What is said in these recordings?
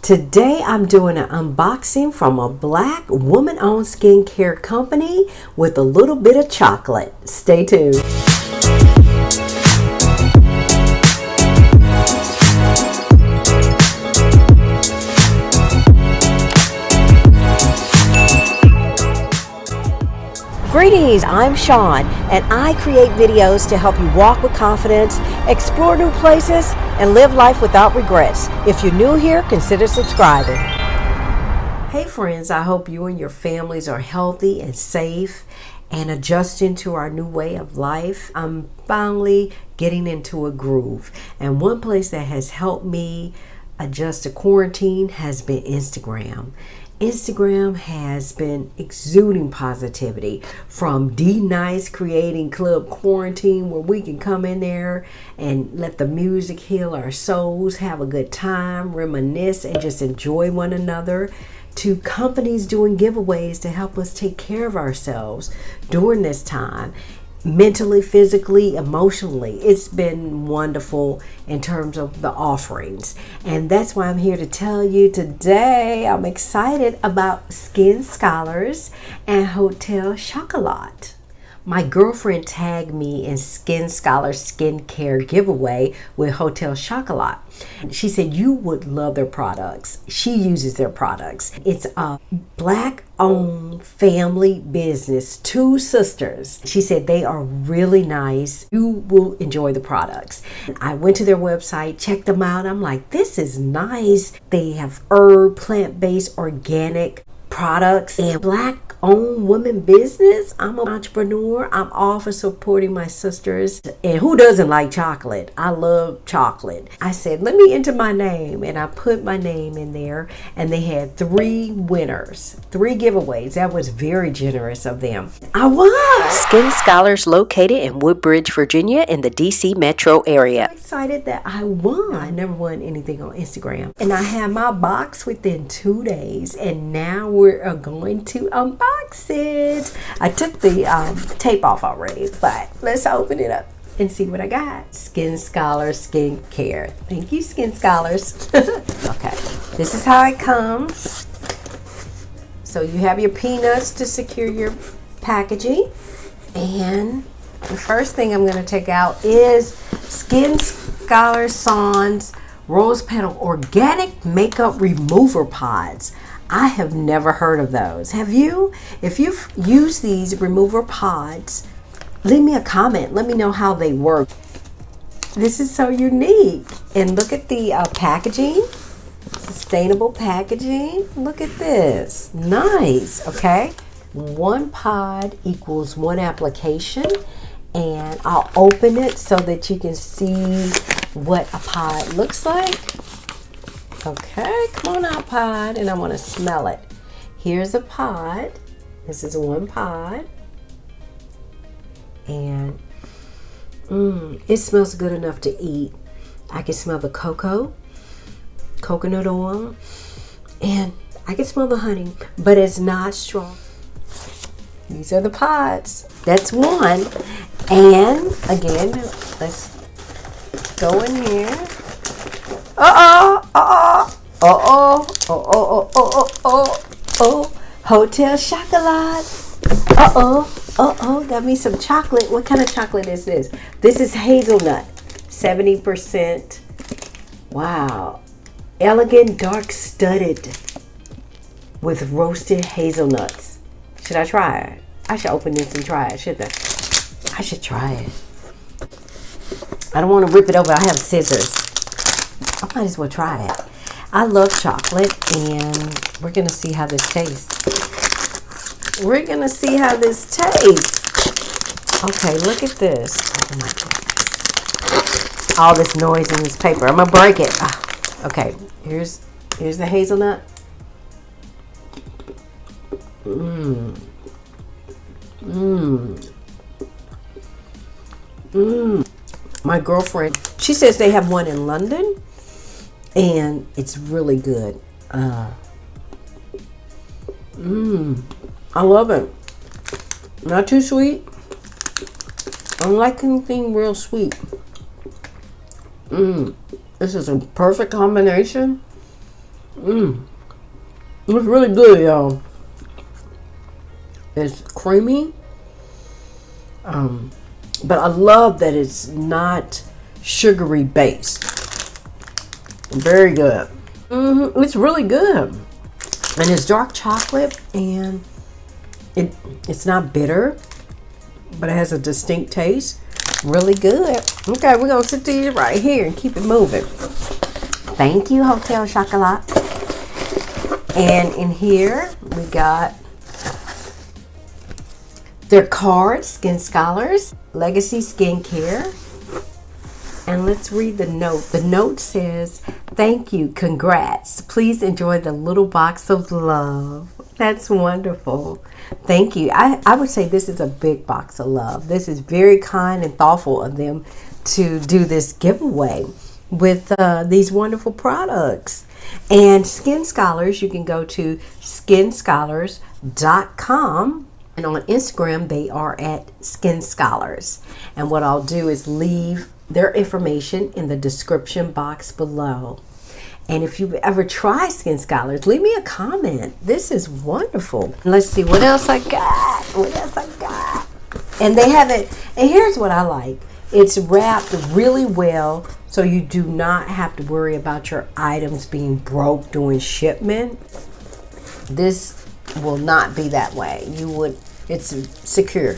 Today I'm doing an unboxing from a Black woman-owned skincare company with a little bit of chocolate. Stay tuned. Greetings, I'm Sean, and I create videos to help you walk with confidence, explore new places, and live life without regrets. If you're new here, consider subscribing. Hey friends, I hope you and your families are healthy and safe and adjusting to our new way of life. I'm finally getting into a groove, and one place that has helped me adjust to quarantine has been Instagram. Instagram has been exuding positivity from D-Nice creating Club Quarantine, where we can come in there and let the music heal our souls, have a good time, reminisce, and just enjoy one another, to companies doing giveaways to help us take care of ourselves during this time. Mentally, physically, emotionally. It's been wonderful in terms of the offerings, and that's why I'm here to tell you today. I'm excited about Skin Scholars and Hotel Chocolat. My girlfriend tagged me in Skin Scholars skincare giveaway with Hotel Chocolat. She said you would love their products. She uses their products. It's a Black-owned family business, two sisters. She said they are really nice. You will enjoy the products. I went to their website, checked them out. I'm like, this is nice. They have herb, plant-based, organic products, and Black-owned women business. I'm an entrepreneur. I'm all for supporting my sisters. And who doesn't like chocolate? I love chocolate. I said, let me enter my name, and I put my name in there, and they had 3 winners, 3 giveaways. That was very generous of them. I won. Skin Scholars located in Woodbridge, Virginia, in the DC metro area. I'm excited that I won. I never won anything on Instagram, and I had my box within 2 days, and now we're going to unbox it. I took the tape off already, but let's open it up and see what I got. Skin Scholars Skincare. Thank you, Skin Scholars. Okay, this is how it comes. So you have your peanuts to secure your packaging, and the first thing I'm going to take out is Skin Scholars Sans Rose Petal Organic Makeup Remover Pods. I have never heard of those. Have you? If you've used these remover pods, leave me a comment. Let me know how they work. This is so unique. And look at the packaging. Sustainable packaging. Look at this. Nice. Okay. 1 pod equals 1 application. And I'll open it so that you can see what a pod looks like. Okay, come on out, pod, and I want to smell it. Here's a pod. This is 1 pod. And it smells good enough to eat. I can smell the coconut oil, and I can smell the honey, but it's not strong. These are the pods. That's 1. And again, let's go in here. Hotel Chocolat. Got me some chocolate. What kind of chocolate is this? This is hazelnut, 70%. Wow. Elegant dark studded with roasted hazelnuts. Should I try it? I should open this and try it, shouldn't I? I should try it. I don't want to rip it over. I have scissors. I might as well try it. I love chocolate, and we're going to see how this tastes. We're going to see how this tastes. Okay, look at this. Oh my goodness. All this noise in this paper. I'm going to break it. Okay, here's the hazelnut. My girlfriend, she says they have one in London, and it's really good. I love it. Not too sweet. I don't like anything real sweet. This is a perfect combination. It's really good, y'all. It's creamy. But I love that it's not sugary based. Very good. It's really good. And it's dark chocolate, and it's not bitter, but it has a distinct taste. Really good. Okay, we're gonna sit these right here and keep it moving. Thank you, Hotel Chocolat. And in here we got their card, Skin Scholars, Legacy Skincare. And let's read the note. The note says, thank you, congrats. Please enjoy the little box of love. That's wonderful. Thank you. I would say this is a big box of love. This is very kind and thoughtful of them to do this giveaway with these wonderful products. And Skin Scholars, you can go to skinscholars.com. And on Instagram, they are at Skin Scholars. And what I'll do is leave their information in the description box below. And if you've ever tried Skin Scholars, leave me a comment. This is wonderful. Let's see what else I got. And they have it. And here's what I like. It's wrapped really well, so you do not have to worry about your items being broke during shipment. This will not be that way. It's secure.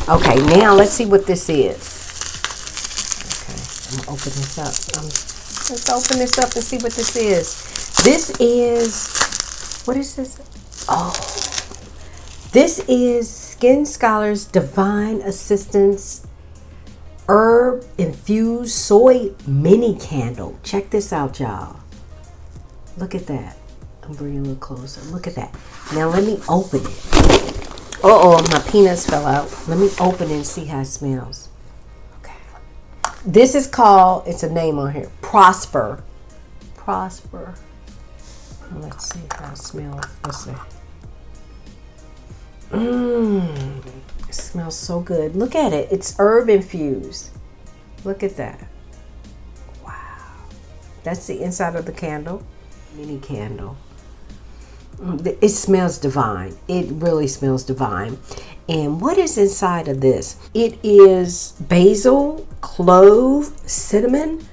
Okay, now let's see what this is. I'm gonna open this up. Let's open this up and see what this is. This is, what is this? Oh, this is Skin Scholars Divine Assistance Herb Infused Soy Mini Candle. Check this out, y'all. Look at that. I'm bringing it a little closer. Look at that. Now let me open it. Uh-oh, my peanuts fell out. Let me open it and see how it smells. This is called, it's a name on here, Prosper. Prosper. Let's see how it smells. Let's see. It smells so good. Look at it. It's herb infused. Look at that. Wow. That's the inside of the candle. Mini candle. It smells divine. It really smells divine. And what is inside of this? It is basil, clove, cinnamon,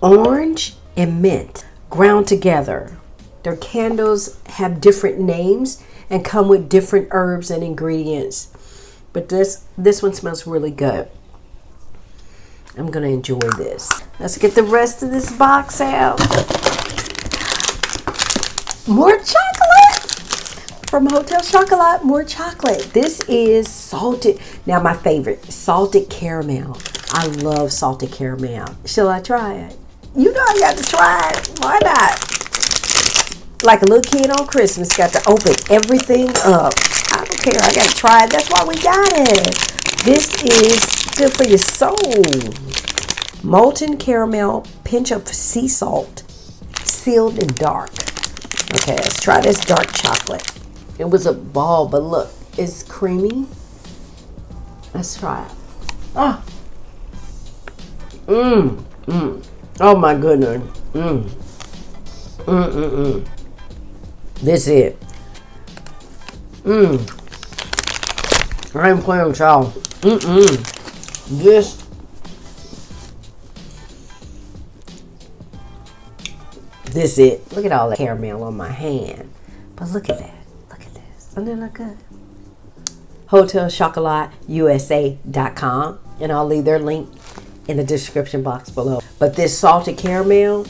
orange, and mint ground together. Their candles have different names and come with different herbs and ingredients. But this one smells really good. I'm gonna enjoy this. Let's get the rest of this box out. More chocolate from Hotel Chocolat. More chocolate. This is salted. Now my favorite, salted caramel. I love salted caramel. Shall I try it? You know I got to try it. Why not? Like a little kid on Christmas, got to open everything up. I don't care. I got to try it. That's why we got it. This is good for your soul. Molten caramel, pinch of sea salt, sealed in dark. Okay, let's try this dark chocolate. It was a ball, but look, it's creamy. Let's try it. Oh. Oh my goodness. This is it. I ain't playing with y'all. This it. Look at all the caramel on my hand. But look at that. Look at this. Doesn't it look good? HotelChocolatUSA.com, and I'll leave their link in the description box below. But this salted caramel,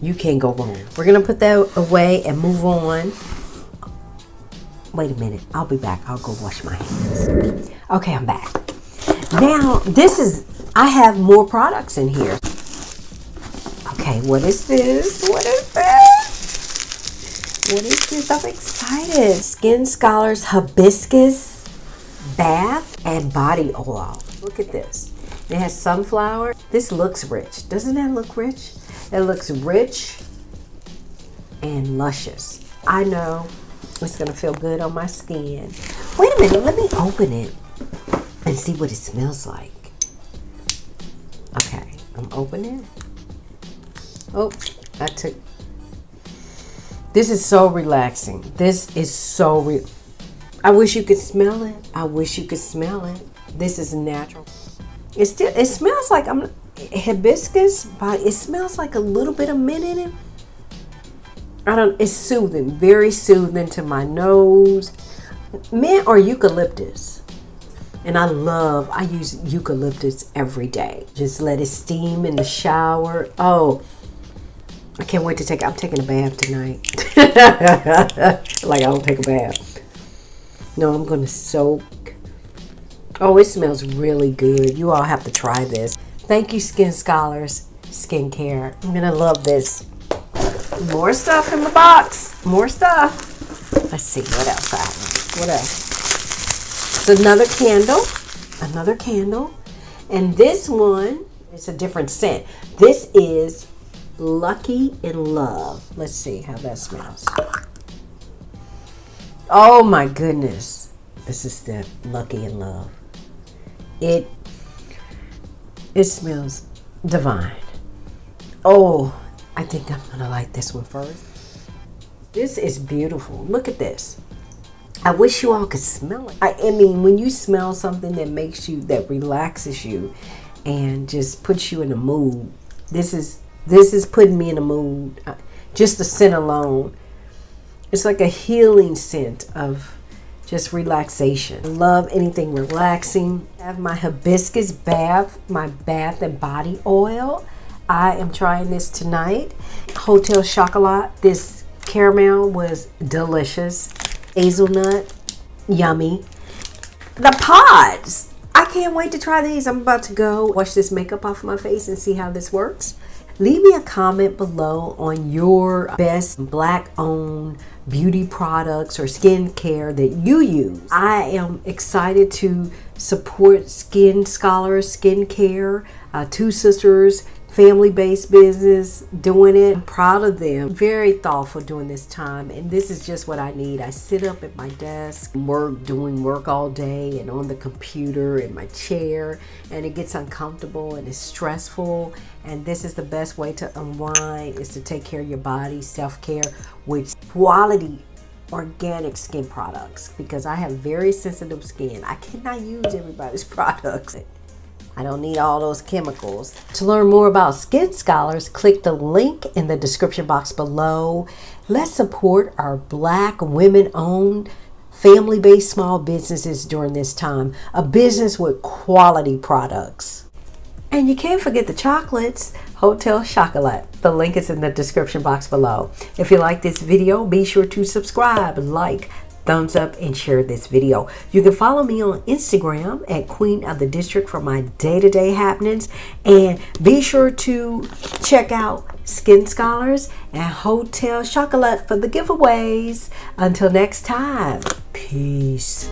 you can't go wrong. We're gonna put that away and move on. Wait a minute, I'll be back. I'll go wash my hands. Okay, I'm back. Now, I have more products in here. Okay, what is this? What is this? What is this? I'm excited. Skin Scholars Hibiscus Bath and Body Oil. Look at this. It has sunflower. This looks rich. Doesn't that look rich? It looks rich and luscious. I know it's gonna feel good on my skin. Wait a minute, let me open it and see what it smells like. Okay, I'm opening it. Oh, I took. This is so relaxing. This is so I wish you could smell it. I wish you could smell it. This is natural. It smells like hibiscus, but it smells like a little bit of mint in it. It's soothing, very soothing to my nose. Mint or eucalyptus. And I use eucalyptus every day. Just let it steam in the shower. Oh, I can't wait to I'm taking a bath tonight. Like I don't take a bath. No, I'm going to soak. Oh, it smells really good. You all have to try this. Thank you, Skin Scholars Skincare. I'm going to love this. More stuff in the box. More stuff. Let's see what else I have. What else? It's another candle. Another candle. And this one is a different scent. This is Lucky in Love. Let's see how that smells. Oh my goodness. This is the Lucky in Love. It smells divine. Oh, I think I'm gonna like this one first. This is beautiful. Look at this. I wish you all could smell it. I mean, when you smell something that relaxes you and just puts you in a mood, this is putting me in a mood. Just the scent alone. It's like a healing scent of just relaxation. I love anything relaxing. I have my hibiscus bath, my bath and body oil. I am trying this tonight. Hotel Chocolat. This caramel was delicious. Hazelnut, yummy. The pods. I can't wait to try these. I'm about to go wash this makeup off my face and see how this works. Leave me a comment below on your best Black-owned beauty products or skincare that you use. I am excited to support Skin Scholars Skincare, two sisters, family-based business doing it. I'm proud of them. Very thoughtful during this time, and this is just what I need. I sit up at my desk, doing work all day and on the computer in my chair, and it gets uncomfortable and it's stressful, and this is the best way to unwind, is to take care of your body, self-care with quality organic skin products, because I have very sensitive skin. I cannot use everybody's products. I don't need all those chemicals. To learn more about Skin Scholars, click the link in the description box below. Let's support our Black women-owned, family-based small businesses during this time. A business with quality products. And you can't forget the chocolates, Hotel Chocolat. The link is in the description box below. If you like this video, be sure to subscribe, like, thumbs up, and share this video. You can follow me on Instagram at Queen of the District for my day-to-day happenings, and be sure to check out Skin Scholars and Hotel Chocolat for the giveaways. Until next time, peace.